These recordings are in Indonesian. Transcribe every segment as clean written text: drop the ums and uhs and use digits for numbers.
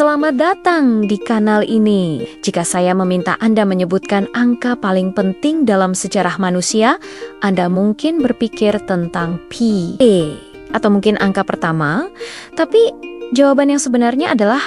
Selamat datang di kanal ini. Jika saya meminta Anda menyebutkan angka paling penting dalam sejarah manusia, Anda mungkin berpikir tentang pi, atau mungkin angka pertama, tapi jawaban yang sebenarnya adalah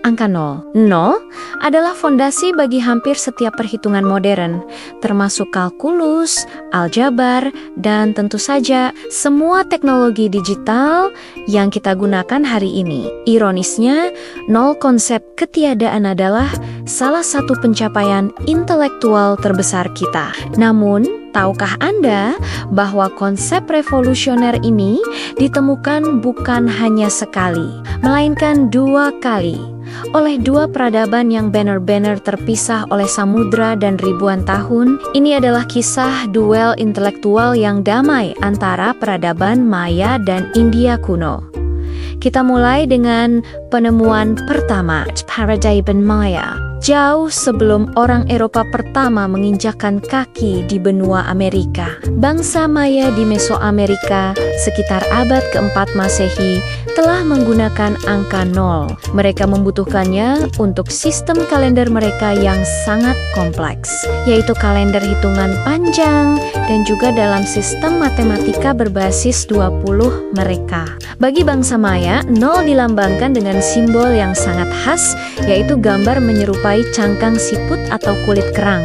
angka 0. 0 adalah fondasi bagi hampir setiap perhitungan modern, termasuk kalkulus, aljabar, dan tentu saja semua teknologi digital yang kita gunakan hari ini. Ironisnya, 0 konsep ketiadaan adalah salah satu pencapaian intelektual terbesar kita. Namun, tahukah Anda bahwa konsep revolusioner ini ditemukan bukan hanya sekali, melainkan 2 kali oleh 2 peradaban yang benar-benar terpisah oleh samudra dan ribuan tahun. Ini adalah kisah duel intelektual yang damai antara peradaban Maya dan India kuno. Kita mulai dengan penemuan pertama, paradigma Maya. Jauh sebelum orang Eropa pertama menginjakkan kaki di benua Amerika, bangsa Maya di Mesoamerika sekitar abad keempat Masehi telah menggunakan angka 0. Mereka membutuhkannya untuk sistem kalender mereka yang sangat kompleks, yaitu kalender hitungan panjang dan juga dalam sistem matematika berbasis 20 mereka. Bagi bangsa Maya, 0 dilambangkan dengan simbol yang sangat khas, yaitu gambar menyerupai cangkang siput atau kulit kerang.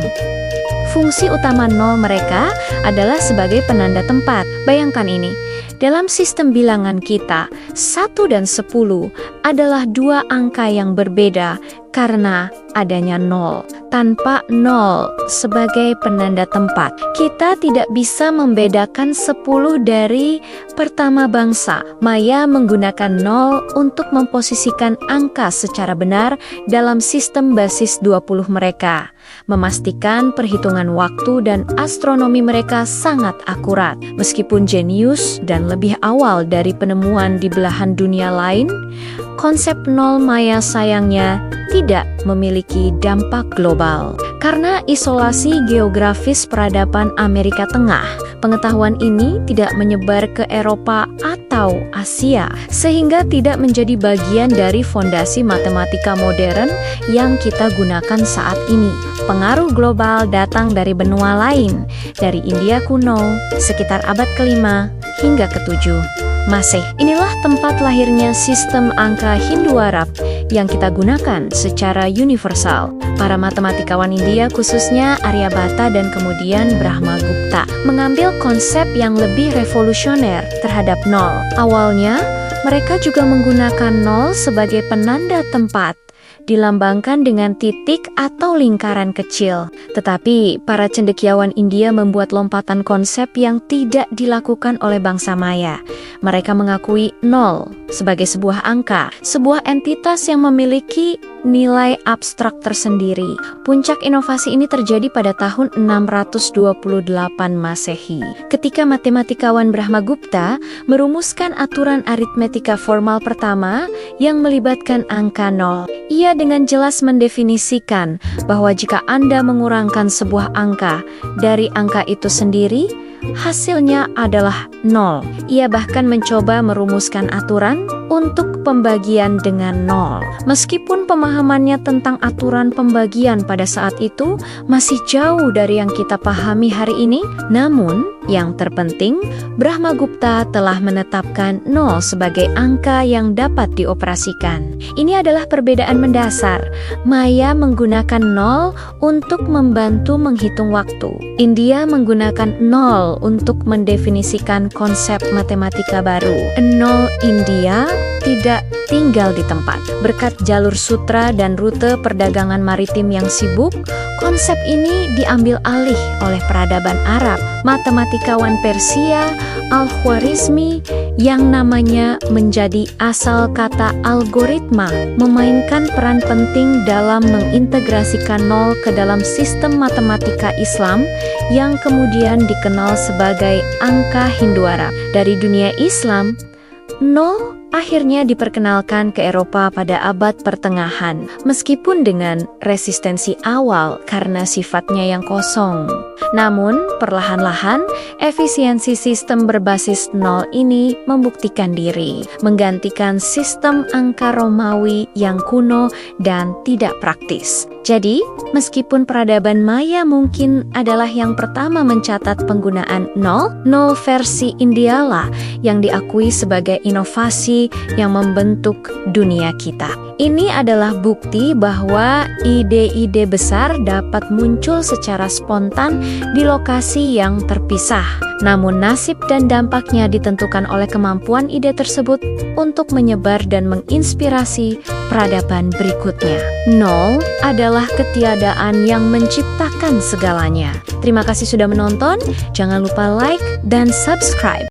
Fungsi utama 0 mereka adalah sebagai penanda tempat. Bayangkan ini, dalam sistem bilangan kita, 1 dan 10 adalah 2 angka yang berbeda karena adanya 0. Tanpa 0 sebagai penanda tempat, kita tidak bisa membedakan 10 dari pertama bangsa. Maya menggunakan 0 untuk memposisikan angka secara benar dalam sistem basis 20 mereka, memastikan perhitungan waktu dan astronomi mereka sangat akurat. Meskipun jenius dan lebih awal dari penemuan di belahan dunia lain, konsep 0 Maya sayangnya tidak memiliki dampak global. Karena isolasi geografis peradaban Amerika Tengah, pengetahuan ini tidak menyebar ke Eropa atau Asia, sehingga tidak menjadi bagian dari fondasi matematika modern yang kita gunakan saat ini. Pengaruh global datang dari benua lain, dari India kuno, sekitar abad ke-5 hingga ke-7 Masehi. Inilah tempat lahirnya sistem angka Hindu-Arab yang kita gunakan secara universal. Para matematikawan India, khususnya Aryabhata dan kemudian Brahmagupta, mengambil konsep yang lebih revolusioner terhadap 0. Awalnya, mereka juga menggunakan 0 sebagai penanda tempat, dilambangkan dengan titik atau lingkaran kecil. Tetapi, para cendekiawan India membuat lompatan konsep yang tidak dilakukan oleh bangsa Maya. Mereka mengakui 0 sebagai sebuah angka, sebuah entitas yang memiliki nilai abstrak tersendiri. Puncak inovasi ini terjadi pada tahun 628 Masehi, ketika matematikawan Brahmagupta merumuskan aturan aritmetika formal pertama yang melibatkan angka 0. Ia dengan jelas mendefinisikan bahwa jika Anda mengurangkan sebuah angka dari angka itu sendiri, hasilnya adalah 0. Ia bahkan mencoba merumuskan aturan untuk pembagian dengan 0. Meskipun pemahamannya tentang aturan pembagian pada saat itu masih jauh dari yang kita pahami hari ini, namun yang terpenting, Brahmagupta telah menetapkan 0 sebagai angka yang dapat dioperasikan. Ini adalah perbedaan mendasar. Maya menggunakan 0 untuk membantu menghitung waktu. India menggunakan 0 untuk mendefinisikan konsep matematika baru. 0 India tidak tinggal di tempat. Berkat jalur sutra dan rute perdagangan maritim yang sibuk, konsep ini diambil alih oleh peradaban Arab. Matematikawan Persia, Al-Khwarizmi, yang namanya menjadi asal kata algoritma, memainkan peran penting dalam mengintegrasikan 0 ke dalam sistem matematika Islam yang kemudian dikenal sebagai angka Hindu-Arab. Dari dunia Islam, 0 akhirnya diperkenalkan ke Eropa pada abad pertengahan, meskipun dengan resistensi awal karena sifatnya yang kosong. Namun, perlahan-lahan, efisiensi sistem berbasis nol ini membuktikan diri, menggantikan sistem angka Romawi yang kuno dan tidak praktis. Jadi, meskipun peradaban Maya mungkin adalah yang pertama mencatat penggunaan nol versi Indiala yang diakui sebagai inovasi yang membentuk dunia kita. Ini adalah bukti bahwa ide-ide besar dapat muncul secara spontan di lokasi yang terpisah. Namun nasib dan dampaknya ditentukan oleh kemampuan ide tersebut untuk menyebar dan menginspirasi peradaban berikutnya. Nol adalah ketiadaan yang menciptakan segalanya. Terima kasih sudah menonton, jangan lupa like dan subscribe.